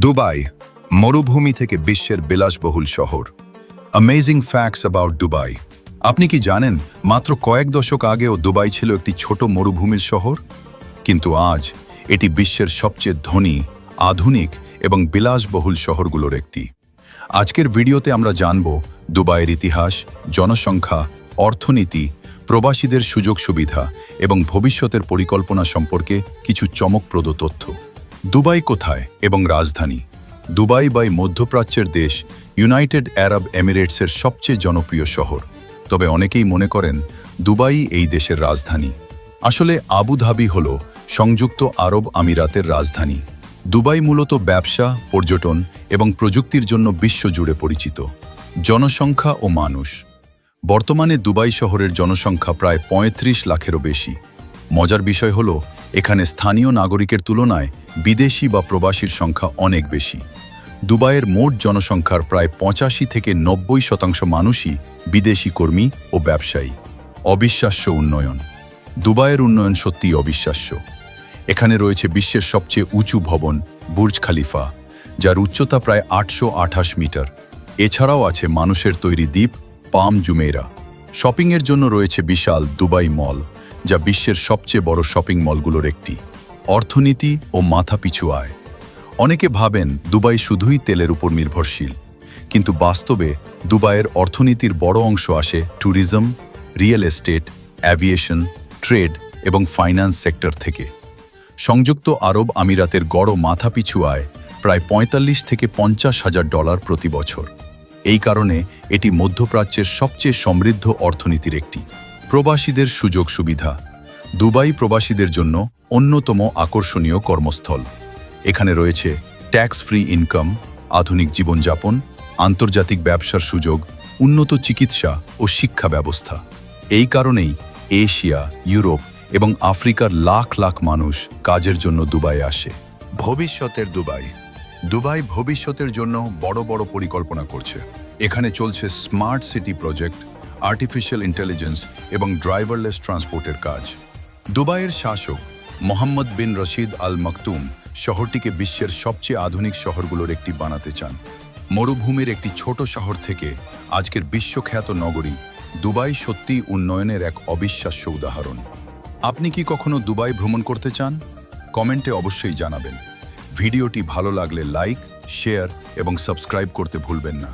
Dubai, মরুভূমি থেকে বিশ্বের বিলাসবহুল শহর। Amazing facts about Dubai. আপনি কি জানেন মাত্র কয়েক দশক আগেও দুবাই ছিল একটি ছোট মরুভূমির শহর, কিন্তু আজ এটি বিশ্বের সবচেয়ে ধনী, আধুনিক এবং বিলাসবহুল শহরগুলোর একটি। আজকের ভিডিওতে আমরা জানব দুবাইয়ের ইতিহাস, জনসংখ্যা, অর্থনীতি, প্রবাসীদের সুযোগ সুবিধা এবং ভবিষ্যতের পরিকল্পনা সম্পর্কে কিছু চমকপ্রদ তথ্য। দুবাই কোথায় এবং রাজধানী? দুবাই মধ্যপ্রাচ্যের দেশ ইউনাইটেড আরব এমিরেটসের সবচেয়ে জনপ্রিয় শহর। তবে অনেকেই মনে করেন দুবাই এই দেশের রাজধানী। আসলে আবুধাবি হল সংযুক্ত আরব আমিরাতের রাজধানী। দুবাই মূলত ব্যবসা, পর্যটন এবং প্রযুক্তির জন্য বিশ্বজুড়ে পরিচিত। জনসংখ্যা ও মানুষ। বর্তমানে দুবাই শহরের জনসংখ্যা প্রায় ৩৫ লাখেরও বেশি। মজার বিষয় হল এখানে স্থানীয় নাগরিকের তুলনায় বিদেশি বা প্রবাসীর সংখ্যা অনেক বেশি। দুবাইয়ের মোট জনসংখ্যার প্রায় ৮৫ থেকে ৯০% মানুষই বিদেশি কর্মী ও ব্যবসায়ী। অবিশ্বাস্য উন্নয়ন। দুবাইয়ের উন্নয়ন সত্যিই অবিশ্বাস্য। এখানে রয়েছে বিশ্বের সবচেয়ে উঁচু ভবন বুর্জ খালিফা, যার উচ্চতা প্রায় ৮২৮ মিটার। এছাড়াও আছে মানুষের তৈরি দ্বীপ পাম জুমেইরা। শপিংয়ের জন্য রয়েছে বিশাল দুবাই মল, যা বিশ্বের সবচেয়ে বড় শপিং মলগুলোর একটি। অর্থনীতি ও মাথাপিছু আয়। অনেকে ভাবেন দুবাই শুধুই তেলের উপর নির্ভরশীল, কিন্তু বাস্তবে দুবাইয়ের অর্থনীতির বড় অংশ আসে tourism, real estate, aviation, trade এবং ফাইন্যান্স সেক্টর থেকে। সংযুক্ত আরব আমিরাতের গড় মাথাপিছু আয় প্রায় ৪৫ থেকে $৫০,০০০ প্রতি বছর। এই কারণে এটি মধ্যপ্রাচ্যের সবচেয়ে সমৃদ্ধ অর্থনীতির একটি। প্রবাসীদের সুযোগ সুবিধা। দুবাই প্রবাসীদের জন্য অন্যতম আকর্ষণীয় কর্মস্থল। এখানে রয়েছে ট্যাক্স ফ্রি ইনকাম, আধুনিক জীবনযাপন, আন্তর্জাতিক ব্যবসার সুযোগ, উন্নত চিকিৎসা ও শিক্ষা ব্যবস্থা। এই কারণেই এশিয়া, ইউরোপ এবং আফ্রিকার লাখ লাখ মানুষ কাজের জন্য দুবাই আসে। ভবিষ্যতের দুবাই। দুবাই ভবিষ্যতের জন্য বড় বড় পরিকল্পনা করছে। এখানে চলছে smart city project, artificial intelligence এবং ড্রাইভারলেস ট্রান্সপোর্টের কাজ। দুবাইয়ের শাসক মোহাম্মদ বিন রশিদ আল মাকতুম শহরটিকে বিশ্বের সবচেয়ে আধুনিক শহরগুলোর একটি বানাতে চান। মরুভূমির একটি ছোট শহর থেকে আজকের বিশ্বখ্যাত নগরী দুবাই সত্যিই উন্নয়নের এক অবিশ্বাস্য উদাহরণ। আপনি কি কখনো দুবাই ভ্রমণ করতে চান? কমেন্টে অবশ্যই জানাবেন। ভিডিওটি ভালো লাগলে লাইক, শেয়ার এবং সাবস্ক্রাইব করতে ভুলবেন না।